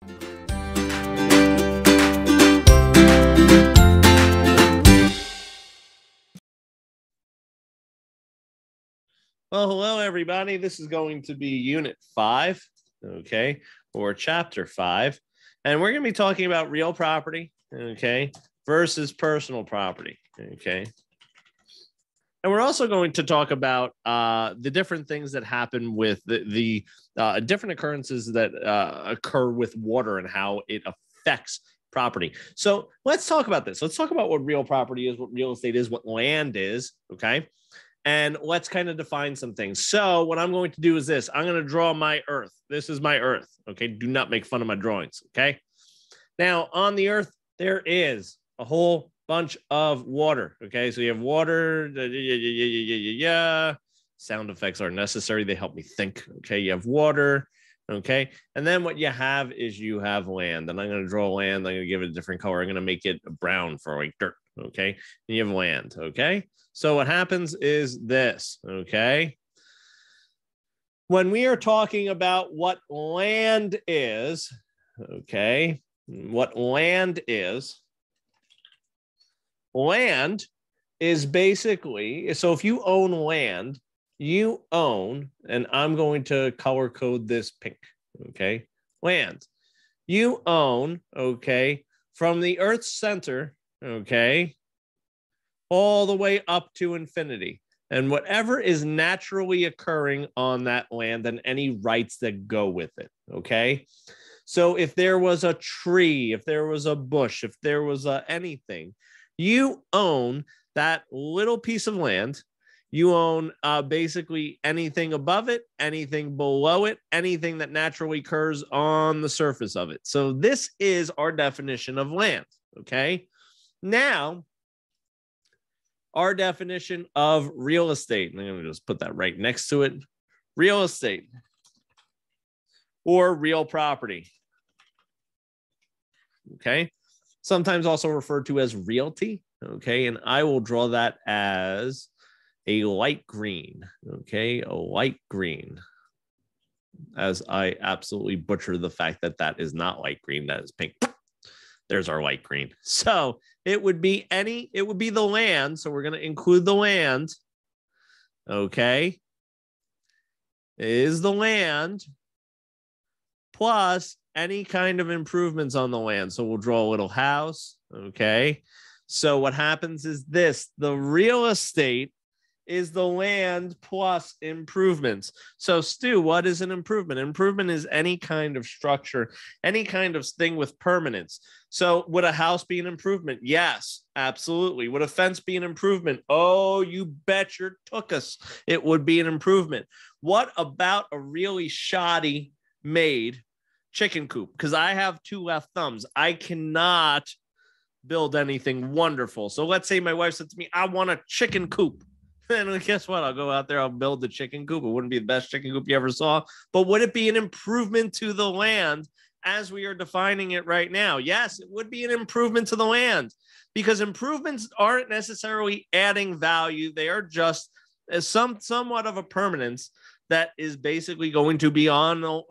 Well, hello, everybody. This is going to be Unit 5, okay, or Chapter 5. And we're going to be talking about real property, okay, versus personal property, okay. And we're also going to talk about the different things that happen with the different occurrences that occur with water and how it affects property. So let's talk about this. Let's talk about what real property is, what real estate is, what land is, okay? And let's kind of define some things. So what I'm going to do is this. I'm going to draw my earth. This is my earth, okay? Do not make fun of my drawings, okay? Now, on the earth, there is a whole bunch of water, okay? So you have water, sound effects are necessary. They help me think, okay? You have water, okay? And then what you have is you have land. And I'm going to draw land. I'm going to give it a different color. I'm going to make it brown for like dirt, okay? And you have land, okay? So what happens is this, okay? When we are talking about what land is, okay, what land is basically, so if you own land, you own, and I'm going to color code this pink, okay, land. You own, okay, from the Earth's center, okay, all the way up to infinity, and whatever is naturally occurring on that land and any rights that go with it, okay? So if there was a tree, if there was a bush, if there was anything, you own that little piece of land. You own basically anything above it, anything below it, anything that naturally occurs on the surface of it. So this is our definition of land, okay? Now, our definition of real estate. And I'm going to just put that right next to it. Real estate or real property. Okay. Sometimes also referred to as realty. Okay. And I will draw that as a light green. Okay. A light green. As I absolutely butcher the fact that that is not light green. That is pink. There's our light green. So it would be the land. So we're going to include the land. Okay. Is the land plus any kind of improvements on the land. So we'll draw a little house. Okay. So what happens is this, the real estate is the land plus improvements. So Stu, what is an improvement? Improvement is any kind of structure, any kind of thing with permanence. So would a house be an improvement? Yes, absolutely. Would a fence be an improvement? Oh, you bet your tuchus it would be an improvement. What about a really shoddy made chicken coop? Because I have two left thumbs. I cannot build anything wonderful. So let's say my wife said to me, I want a chicken coop. And guess what? I'll go out there, I'll build the chicken coop. It wouldn't be the best chicken coop you ever saw, but would it be an improvement to the land as we are defining it right now? Yes, it would be an improvement to the land because improvements aren't necessarily adding value. They are just somewhat of a permanence that is basically going to be on the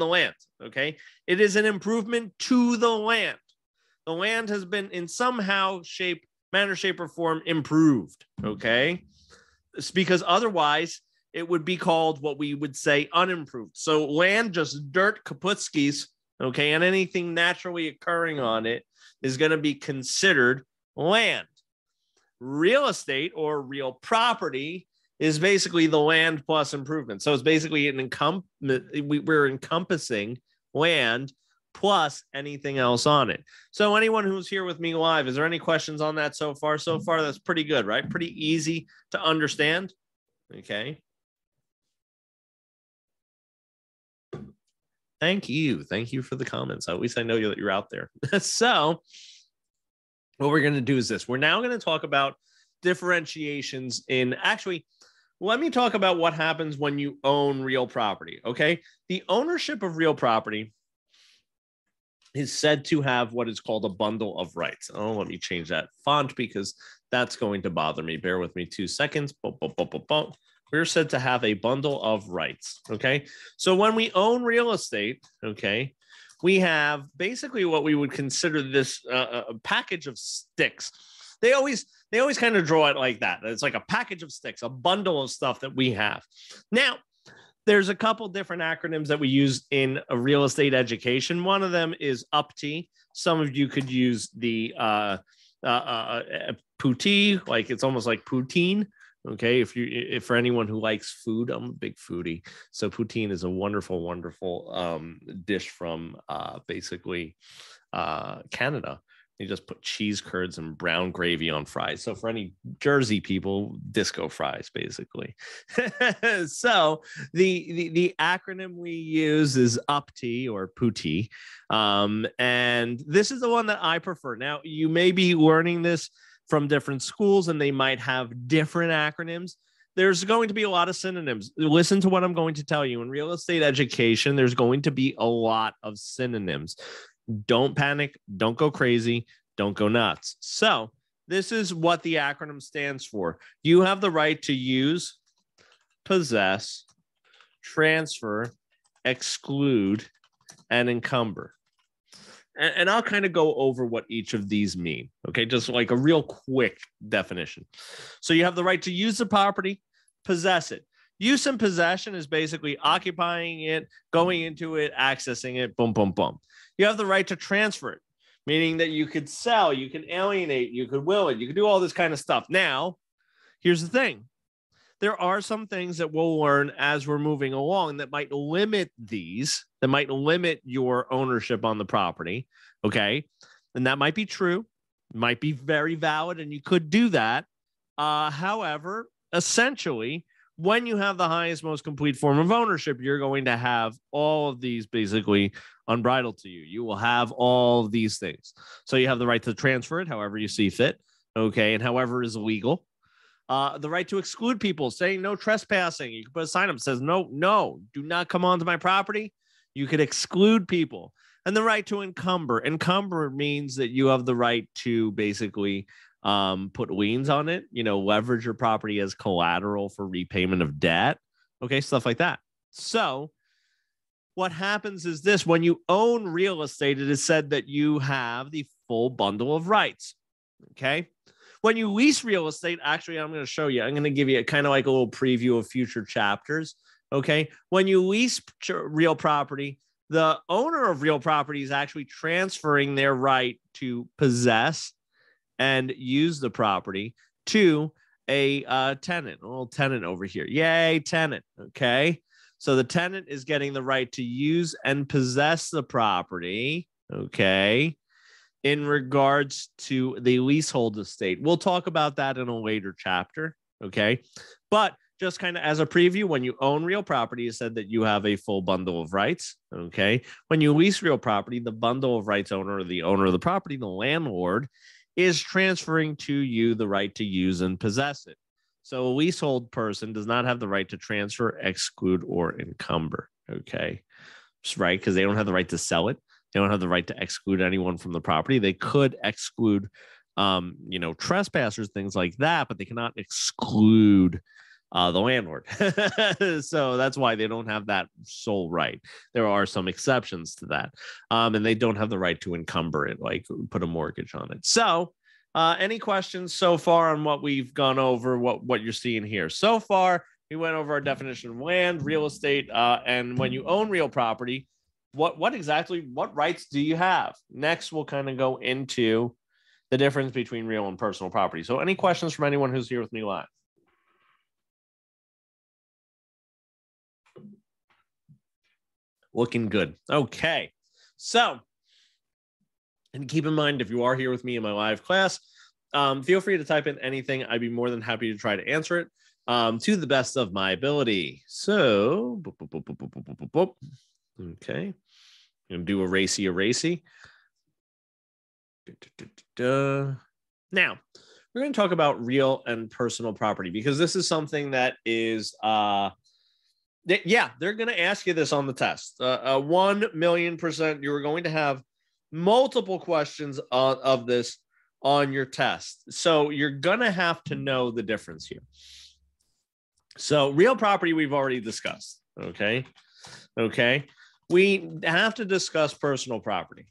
land. Okay. It is an improvement to the land. The land has been in somehow manner, shape, or form improved, okay? It's because otherwise it would be called what we would say unimproved. So land, just dirt kaputskis, okay, and anything naturally occurring on it is going to be considered land. Real estate or real property is basically the land plus improvement. So it's basically we're encompassing land plus anything else on it. So anyone who's here with me live, is there any questions on that so far? So far, that's pretty good, right? Pretty easy to understand. Okay. Thank you. Thank you for the comments. At least I know that you're out there. So what we're going to do is this. We're now going to talk about differentiations in actually, let me talk about what happens when you own real property. Okay. The ownership of real property is said to have what is called a bundle of rights. Oh, let me change that font because that's going to bother me. Bear with me 2 seconds. We're said to have a bundle of rights, okay? So when we own real estate, okay, we have basically what we would consider this a package of sticks. They always kind of draw it like that. It's like a package of sticks, a bundle of stuff that we have. Now, there's a couple different acronyms that we use in a real estate education. One of them is UPT. Some of you could use the poutine, like it's almost like poutine. Okay, if for anyone who likes food, I'm a big foodie. So poutine is a wonderful, wonderful dish from basically Canada. You just put cheese curds and brown gravy on fries. So for any Jersey people, disco fries, basically. So the acronym we use is UPT or PUTI. And this is the one that I prefer. Now, you may be learning this from different schools and they might have different acronyms. There's going to be a lot of synonyms. Listen to what I'm going to tell you. In real estate education, there's going to be a lot of synonyms. Don't panic. Don't go crazy. Don't go nuts. So this is what the acronym stands for. You have the right to use, possess, transfer, exclude, and encumber. And I'll kind of go over what each of these mean. Okay, just like a real quick definition. So you have the right to use the property, possess it. Use and possession is basically occupying it, going into it, accessing it, boom, boom, boom. You have the right to transfer it, meaning that you could sell, you can alienate, you could will it, you could do all this kind of stuff. Now, here's the thing. There are some things that we'll learn as we're moving along that might limit these, that might limit your ownership on the property, okay? And that might be true, might be very valid, and you could do that. However, essentially, when you have the highest, most complete form of ownership, you're going to have all of these basically unbridled to you. You will have all of these things. So you have the right to transfer it however you see fit, okay, and however is legal. The right to exclude people, saying no trespassing. You can put a sign up that says, no, do not come onto my property. You could exclude people. And the right to encumber. Encumber means that you have the right to basically put liens on it, leverage your property as collateral for repayment of debt. Okay, stuff like that. So what happens is this: when you own real estate, it is said that you have the full bundle of rights. Okay. When you lease real estate, actually, I'm going to show you. I'm going to give you kind of like a little preview of future chapters. Okay. When you lease real property, the owner of real property is actually transferring their right to possess and use the property to a tenant, a little tenant over here. Yay, tenant. Okay. So the tenant is getting the right to use and possess the property. Okay. In regards to the leasehold estate. We'll talk about that in a later chapter. Okay. But just kind of as a preview, when you own real property, it said that you have a full bundle of rights. Okay. When you lease real property, the bundle of rights owner, or the owner of the property, the landlord, is transferring to you the right to use and possess it. So a leasehold person does not have the right to transfer, exclude, or encumber. Okay. Just right. Because they don't have the right to sell it. They don't have the right to exclude anyone from the property. They could exclude, trespassers, things like that, but they cannot exclude the landlord. So that's why they don't have that sole right. There are some exceptions to that. And they don't have the right to encumber it, like put a mortgage on it. So any questions so far on what we've gone over, what you're seeing here? So far, we went over our definition of land, real estate, and when you own real property, what rights do you have? Next, we'll kind of go into the difference between real and personal property. So any questions from anyone who's here with me live? Looking good. Okay. So, and keep in mind, if you are here with me in my live class, feel free to type in anything. I'd be more than happy to try to answer it to the best of my ability. So, okay. I'm going to do a racy. Now, we're going to talk about real and personal property because this is something that is, they're going to ask you this on the test. 1,000,000%, you are going to have multiple questions of this on your test. So you're going to have to know the difference here. So real property, we've already discussed. Okay. we have to discuss personal property.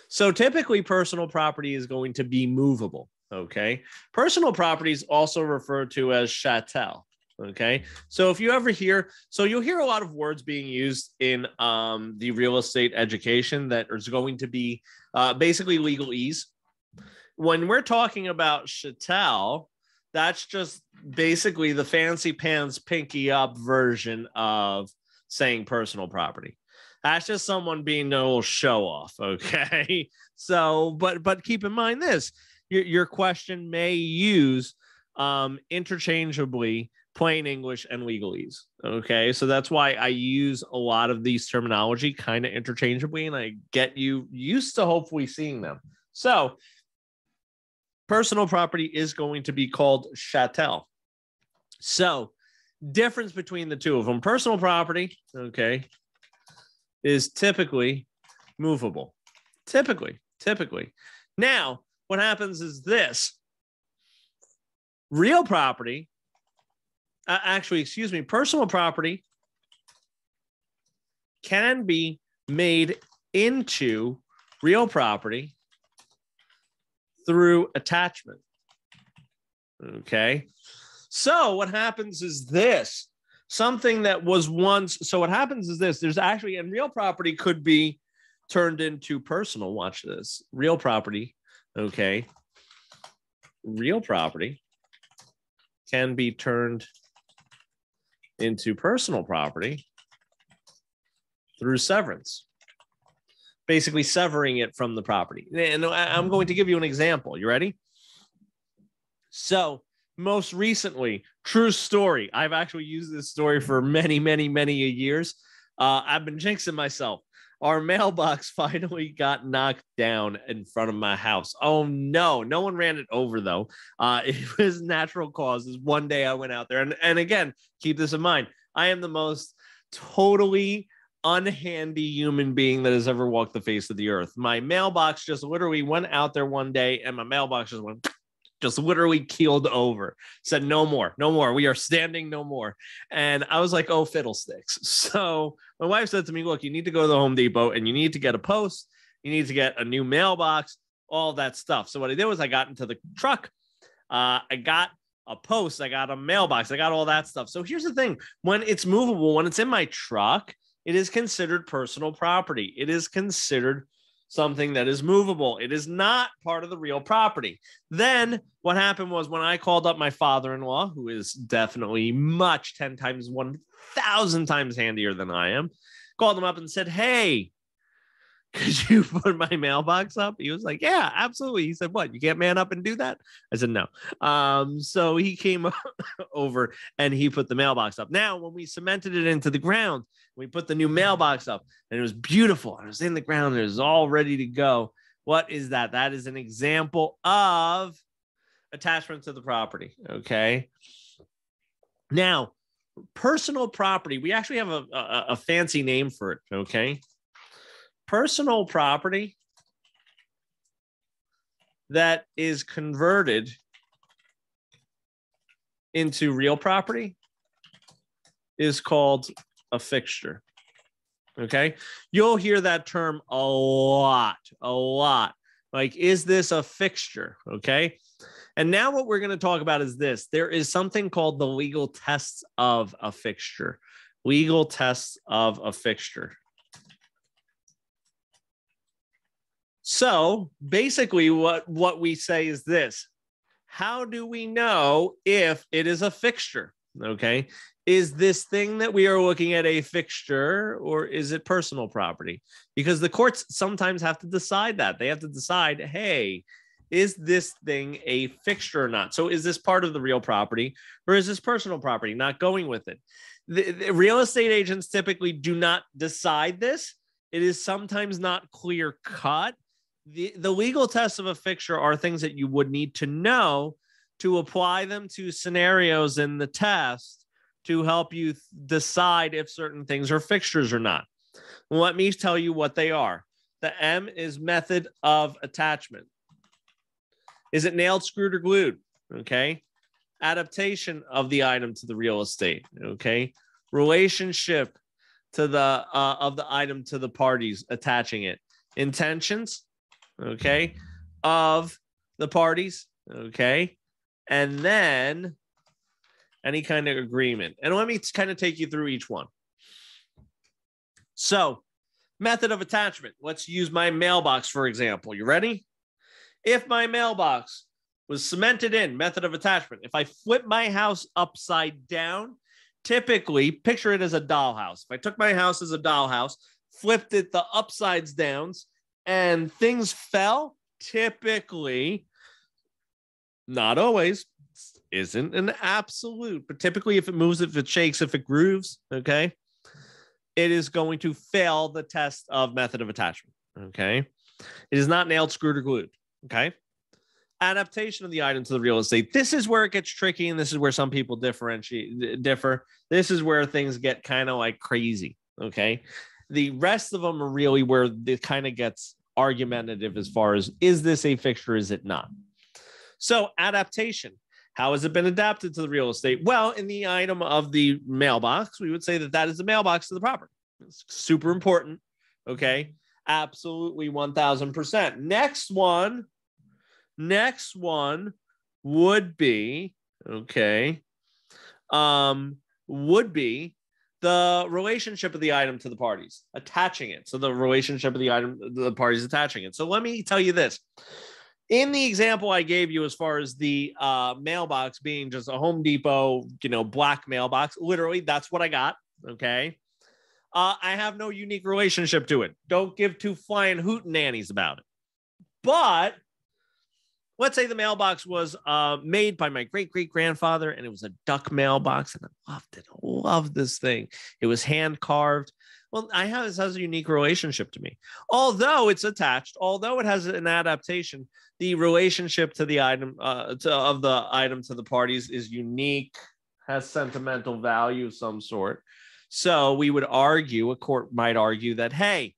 So typically personal property is going to be movable, okay? Personal property is also referred to as chattel, okay? So if you ever hear, so you'll hear a lot of words being used in the real estate education that is going to be basically legalese. When we're talking about chattel, that's just basically the fancy pants pinky up version of saying personal property. That's just someone being a little show off, okay? So, but keep in mind this: your question may use interchangeably plain English and legalese, okay? So that's why I use a lot of these terminology kind of interchangeably, and I get you used to hopefully seeing them. So, personal property is going to be called chattel. So, difference between the two of them: personal property, okay, is typically movable. Typically. Now, what happens is this. Real property, personal property can be made into real property through attachment. Okay. So what happens is this. Something that was once, so what happens is this, there's actually, and real property could be turned into personal. Watch this. Real property, okay. Real property can be turned into personal property through severance. Basically severing it from the property. And I'm going to give you an example. You ready? So, most recently, true story. I've actually used this story for many years. I've been jinxing myself. Our mailbox finally got knocked down in front of my house. Oh no, no one ran it over though. It was natural causes. One day I went out there, and again, keep this in mind. I am the most totally unhandy human being that has ever walked the face of the earth. My mailbox just literally went out there one day, and my mailbox just literally keeled over, said, no more. We are standing no more. And I was like, oh, fiddlesticks. So my wife said to me, look, you need to go to the Home Depot and you need to get a post. You need to get a new mailbox, all that stuff. So what I did was I got into the truck. I got a post. I got a mailbox. I got all that stuff. So here's the thing. When it's movable, when it's in my truck, it is considered personal property. It is considered something that is movable. It is not part of the real property. Then what happened was when I called up my father-in-law, who is definitely 10 times, 1,000 times handier than I am, called him up and said, hey, could you put my mailbox up? He was like, yeah, absolutely. He said, what, you can't man up and do that? I said, no. So he came over and he put the mailbox up. Now, when we cemented it into the ground, we put the new mailbox up and it was beautiful. It was in the ground. It was all ready to go. What is that? That is an example of attachment to the property. Okay. Now, personal property, we actually have a fancy name for it. Okay. Personal property that is converted into real property is called a fixture. Okay. You'll hear that term a lot. Like, is this a fixture? Okay. And now what we're going to talk about is this. There is something called the legal tests of a fixture. Legal tests of a fixture. So basically what we say is this. How do we know if it is a fixture? Okay. Is this thing that we are looking at a fixture or is it personal property? Because the courts sometimes have to decide that. They have to decide, hey, is this thing a fixture or not? So is this part of the real property or is this personal property? Not going with it. The real estate agents typically do not decide this. It is sometimes not clear cut. The legal tests of a fixture are things that you would need to know to apply them to scenarios in the test to help you decide if certain things are fixtures or not. Well, let me tell you what they are. The M is method of attachment. Is it nailed, screwed, or glued? Okay. Adaptation of the item to the real estate. Okay. Relationship to the of the item to the parties attaching it. Intentions, okay, of the parties, okay, and then any kind of agreement. And let me kind of take you through each one. So, method of attachment. Let's use my mailbox, for example. You ready? If my mailbox was cemented in, method of attachment. If I flip my house upside down, typically, picture it as a dollhouse. If I took my house as a dollhouse, flipped it the upsides downs, and things fell, typically, not always, isn't an absolute, but typically if it moves, if it shakes, if it grooves, okay, it is going to fail the test of method of attachment, okay? It is not nailed, screwed, or glued, okay? Adaptation of the item to the real estate. This is where it gets tricky, and this is where some people differ. This is where things get kind of like crazy, okay? The rest of them are really where it kind of gets argumentative as far as, is this a fixture, is it not? So adaptation. How has it been adapted to the real estate? Well, in the item of the mailbox, we would say that that is the mailbox to the property. It's super important, okay? Absolutely 1,000%. Next one would be, okay, would be the relationship of the item to the parties, attaching it. So the relationship of the item, the parties attaching it. So let me tell you this. In the example I gave you, as far as the mailbox being just a Home Depot, black mailbox, literally, that's what I got, okay? I have no unique relationship to it. Don't give two flying hootenannies about it. But let's say the mailbox was made by my great-great-grandfather, and it was a duck mailbox, and I loved it. I loved this thing. It was hand-carved. Well, this has a unique relationship to me. Although it's attached, although it has an adaptation, the relationship to the item, of the item to the parties is unique, has sentimental value of some sort. So we would argue, a court might argue that, hey,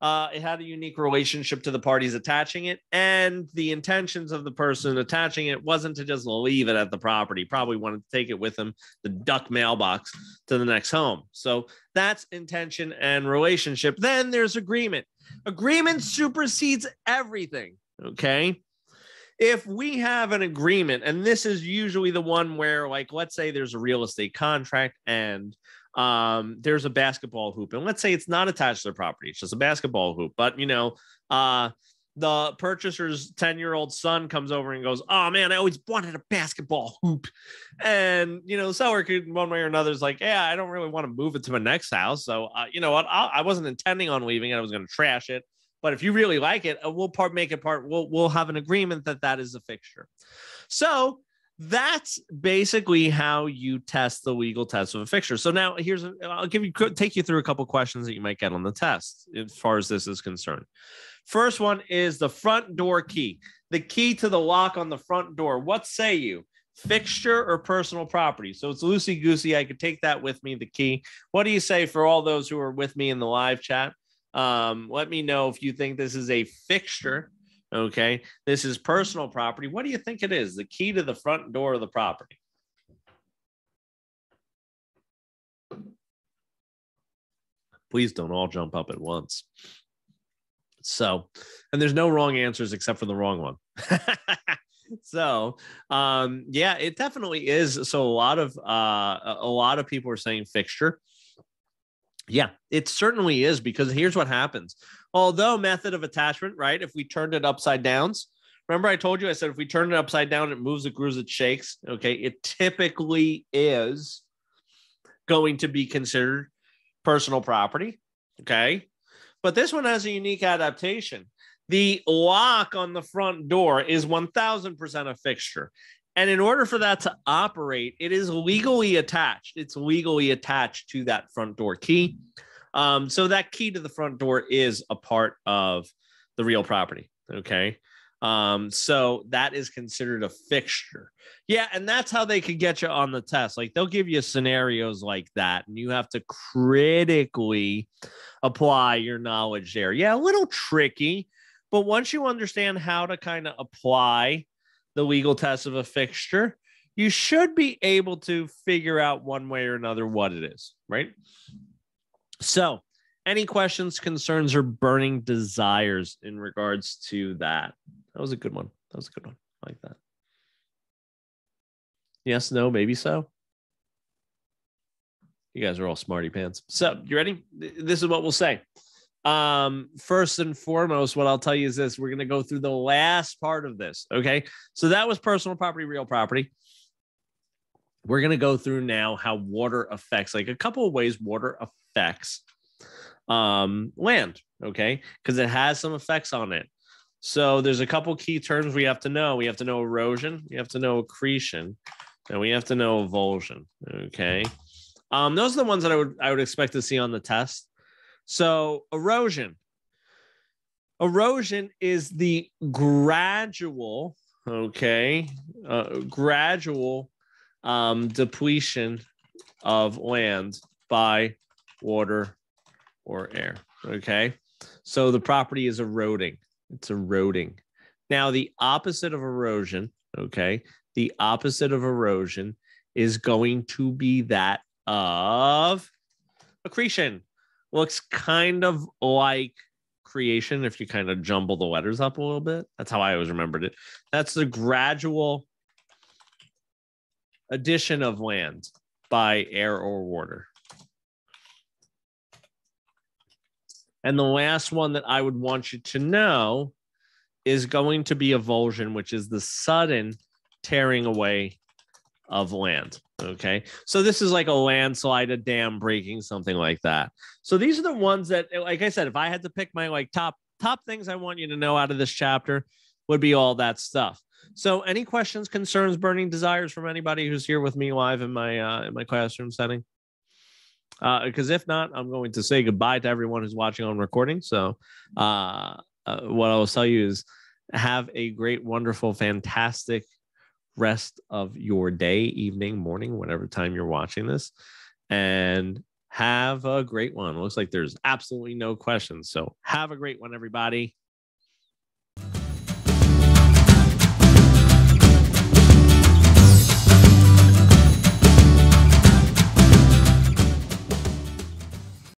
it had a unique relationship to the parties attaching it, and the intentions of the person attaching it wasn't to just leave it at the property. Probably wanted to take it with him, the duck mailbox, to the next home. So that's intention and relationship. Then there's agreement. Agreement supersedes everything, okay? If we have an agreement, and this is usually the one where, like, let's say there's a real estate contract and there's a basketball hoop, and let's say it's not attached to the property, it's just a basketball hoop, but the purchaser's 10-year-old son comes over and goes, oh man, I always wanted a basketball hoop. And the seller could, one way or another, is like, yeah, I don't really want to move it to my next house, so you know what, I wasn't intending on leaving it, I was going to trash it, but if you really like it, we'll we'll have an agreement that is a fixture. So that's basically how you test the legal test of a fixture. So now I'll take you through a couple questions that you might get on the test as far as this is concerned. First one is the front door key, the key to the lock on the front door. What say you? Fixture or personal property? So it's loosey-goosey. I could take that with me, the key. What do you say for all those who are with me in the live chat? Let me know if you think this is a fixture. Okay, this is personal property. What do you think it is? The key to the front door of the property. Please don't all jump up at once. So, and there's no wrong answers except for the wrong one. So, yeah, it definitely is. So a lot of people are saying fixture. Yeah, it certainly is, because here's what happens. Although method of attachment, right? If we turned it upside down, remember I told you, I said if we turn it upside down, it moves, it grooves, it shakes. Okay, it typically is going to be considered personal property. Okay, but this one has a unique adaptation. The lock on the front door is 1,000% a fixture. And in order for that to operate, it is legally attached. It's legally attached to that front door key. So that key to the front door is a part of the real property. Okay. So that is considered a fixture. Yeah. And that's how they could get you on the test. Like, they'll give you scenarios like that, and you have to critically apply your knowledge there. Yeah. A little tricky, but once you understand how to kind of apply the legal test of a fixture, you should be able to figure out one way or another what it is, right? So, any questions, concerns, or burning desires in regards to that? That was a good one. That was a good one. I like that. Yes, no, maybe so. You guys are all smarty pants. So, you ready? This is what we'll say. First and foremost, what I'll tell you is this: we're going to go through the last part of this. Okay. So that was personal property, real property. We're going to go through now how water affects, like a couple of ways water affects land. Okay. Because it has some effects on it. So there's a couple key terms we have to know. We have to know erosion, we have to know accretion, and we have to know avulsion. Okay. Those are the ones that I would expect to see on the test. So erosion is the gradual, gradual depletion of land by water or air. Okay. So the property is eroding. It's eroding. Now, the opposite of erosion, the opposite of erosion is going to be that of accretion. Looks kind of like creation if you kind of jumble the letters up a little bit. That's how I always remembered it. That's the gradual addition of land by air or water. And the last one that I would want you to know is going to be avulsion, which is the sudden tearing away of land. Okay. So this is like a landslide, a dam breaking, something like that. So these are the ones that, like I said, if I had to pick my like top things I want you to know out of this chapter, would be all that stuff. So any questions, concerns, burning desires from anybody who's here with me live in my classroom setting? Because if not, I'm going to say goodbye to everyone who's watching on recording. So what I will tell you is have a great, wonderful, fantastic rest of your day, evening, morning, whatever time you're watching this, and have a great one. Looks like there's absolutely no questions. So have a great one, everybody.